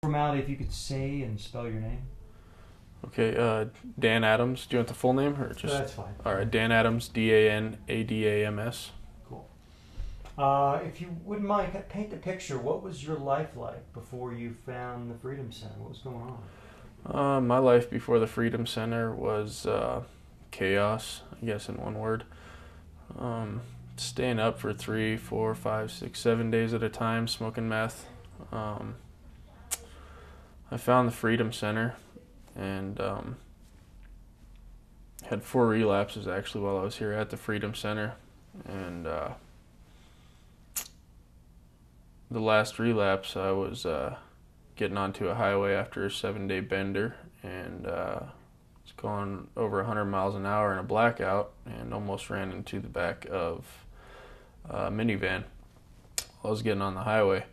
Formality, if you could say and spell your name. Okay, Dan Adams. Do you want the full name or just? That's fine. All right, Dan Adams, DANADAMS. Cool. If you wouldn't mind, paint the picture. What was your life like before you found the Freedom Center? What was going on? My life before the Freedom Center was chaos, I guess in one word. Staying up for 3, 4, 5, 6, 7 days at a time, smoking meth. I found the Freedom Center and had 4 relapses actually while I was here at the Freedom Center. And the last relapse, I was getting onto a highway after a 7-day bender and was going over 100 miles an hour in a blackout and almost ran into the back of a minivan. I was getting on the highway,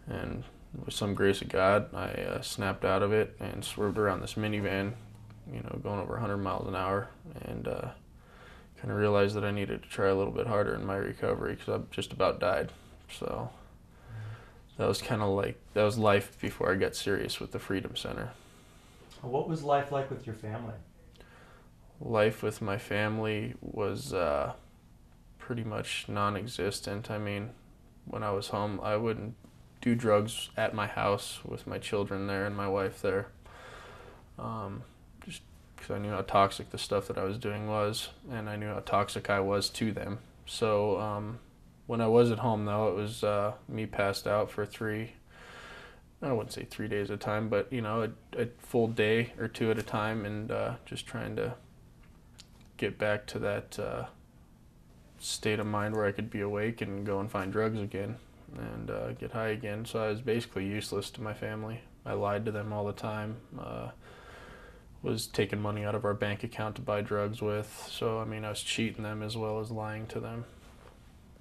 and with some grace of God, I snapped out of it and swerved around this minivan, going over 100 miles an hour, and kind of realized that I needed to try a little bit harder in my recovery because I just about died. So that was that was life before I got serious with the Freedom Center. What was life like with your family? Life with my family was pretty much non-existent. I mean, when I was home, I wouldn't do drugs at my house with my children there and my wife there, just because I knew how toxic the stuff that I was doing was, and I knew how toxic I was to them. So when I was at home, though, it was me passed out for I wouldn't say 3 days at a time, but a full day or 2 at a time, and just trying to get back to that state of mind where I could be awake and go and find drugs again and get high again. So I was basically useless to my family. I lied to them all the time, was taking money out of our bank account to buy drugs with. So I mean, I was cheating them as well as lying to them.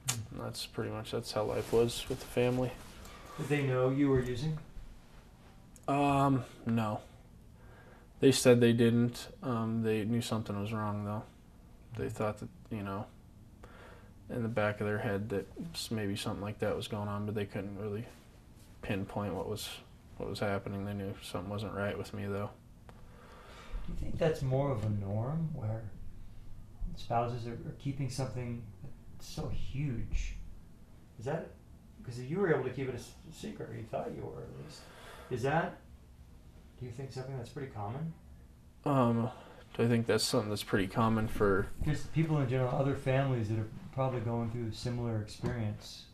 And that's how life was with the family. Did they know you were using? No. They said they didn't. They knew something was wrong, though. They thought that, in the back of their head that maybe something like that was going on, but they couldn't really pinpoint what was happening. They knew something wasn't right with me, though. Do you think that's more of a norm where spouses are keeping something that's so huge? Is that because you were able to keep it a secret, or you thought you were at least? Do you think something that's pretty common? I think that's something that's pretty common for just people in general, other families that are probably going through a similar experience.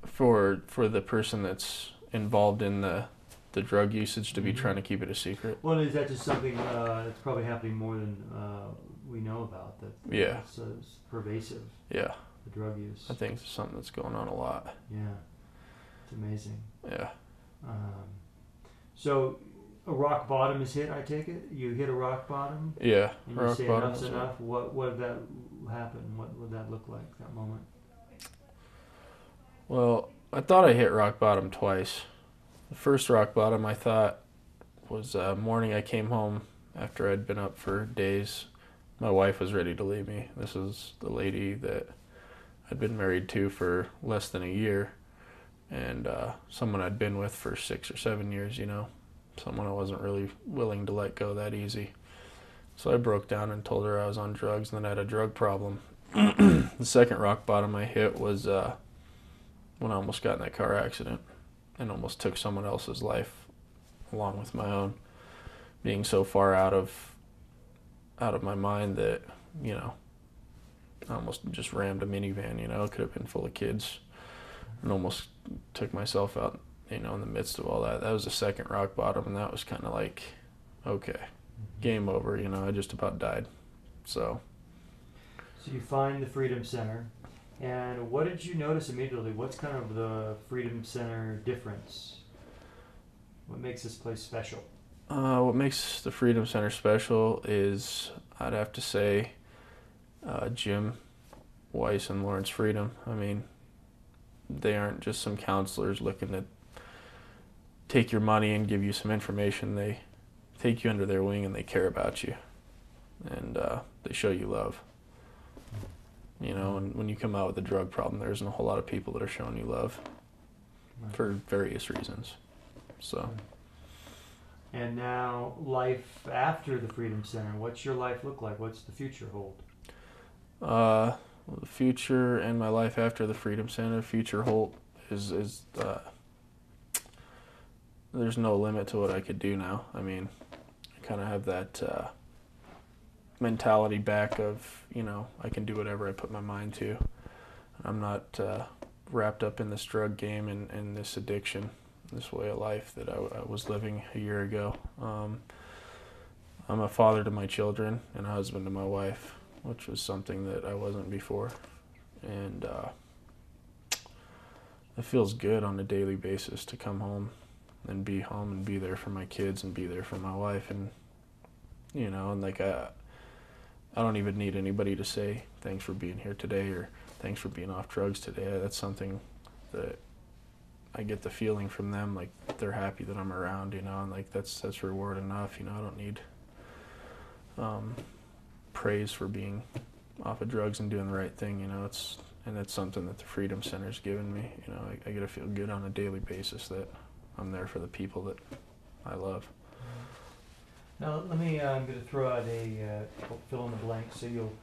For the person that's involved in the drug usage to be trying to keep it a secret. Well, is that just something that's probably happening more than we know about? Yeah. It's pervasive. Yeah. The drug use. I think it's something that's going on a lot. Yeah. It's amazing. Yeah. So a rock bottom is hit, I take it? You hit a rock bottom? Yeah. And you say enough's enough? What did that happen? What would that look like, that moment? Well, I thought I hit rock bottom twice. The first rock bottom I thought was morning I came home after I'd been up for days. My wife was ready to leave me. This is the lady that I'd been married to for less than a year, and someone I'd been with for 6 or 7 years, someone I wasn't really willing to let go that easy. So I broke down and told her I was on drugs and that I had a drug problem. The second rock bottom I hit was when I almost got in that car accident and almost took someone else's life along with my own, being so far out of my mind that, I almost just rammed a minivan, it could have been full of kids, and almost took myself out, in the midst of all that. That was the second rock bottom, and that was kind of like, okay, game over, I just about died. So you find the Freedom Center, and what did you notice immediately? What's kind of the Freedom Center difference? What makes this place special? What makes the Freedom Center special is, I'd have to say, Jim Weiss and Lawrence Freedom. I mean, they aren't just some counselors looking to take your money and give you some information. They take you under their wing and they care about you, and they show you love. And when you come out with a drug problem, there isn't a whole lot of people that are showing you love for various reasons. So And now, life after the Freedom Center. What's your life look like? What's the future hold? The future and my life after the Freedom Center, future hold is there's no limit to what I could do now. I mean, I kind of have that mentality back of, I can do whatever I put my mind to. I'm not wrapped up in this drug game and this addiction, this way of life that I was living a year ago. I'm a father to my children and a husband to my wife, which was something that I wasn't before. And it feels good on a daily basis to come home and be home and be there for my kids and be there for my wife. And, and like I don't even need anybody to say thanks for being here today or thanks for being off drugs today. That's something that I get the feeling from them, like they're happy that I'm around, and like that's reward enough. I don't need praise for being off of drugs and doing the right thing. And that's something that the Freedom Center's given me. I get to feel good on a daily basis that I'm there for the people that I love. Now let me, I'm going to throw out a fill in the blank, so you'll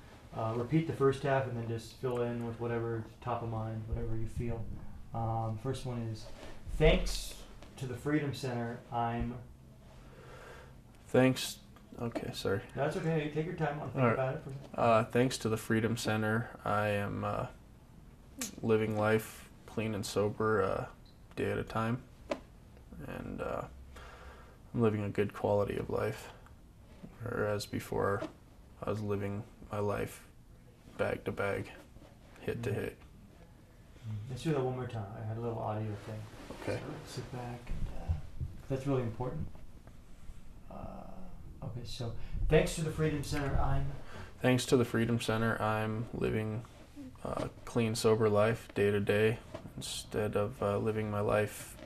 repeat the first half and then just fill in with whatever top of mind, whatever you feel. First one is, thanks to the Freedom Center, Okay, sorry. That's okay, take your time, I'll think about it for a second. Thanks to the Freedom Center, I am living life clean and sober, a day at a time. And I'm living a good quality of life, whereas before I was living my life bag to bag, hit to hit. Let's do that one more time. I had a little audio thing. Okay. So sit back. And, that's really important. Okay, so thanks to the Freedom Center, Thanks to the Freedom Center, I'm living a clean, sober life day to day instead of living my life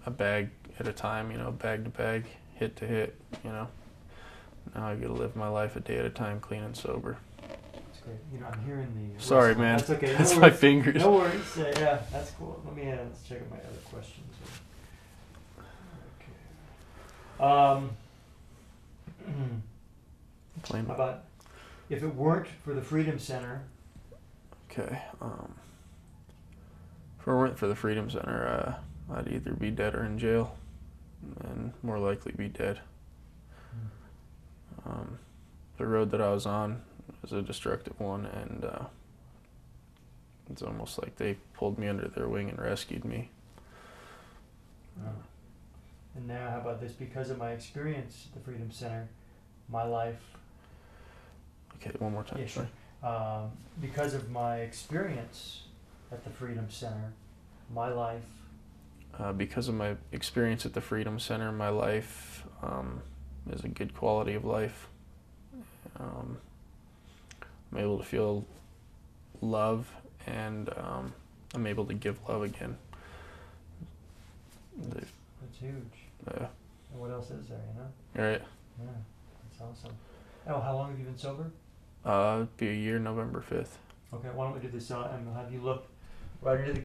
a bag at a time, bag to bag, hit to hit, Now I get to live my life a day at a time, clean and sober. That's great. I'm hearing the... Sorry, man. That's okay. That's no my worries. fingers. No worries. Yeah, that's cool. Let's check out my other questions. Okay. How about, if it weren't for the Freedom Center... Okay. If it weren't for the Freedom Center, I'd either be dead or in jail, and more likely be dead. The road that I was on was a destructive one, and it's almost like they pulled me under their wing and rescued me. And now, how about this? Because of my experience at the Freedom Center, my life... Okay, one more time. Yeah, sure. Because of my experience at the Freedom Center, my life... Because of my experience at the Freedom Center, my life is a good quality of life. I'm able to feel love, and I'm able to give love again. That's huge. Yeah. And what else is there, Right. Yeah, that's awesome. Oh, how long have you been sober? It'd be a year, November 5th. Okay, why don't we do this, and we'll have you look right into the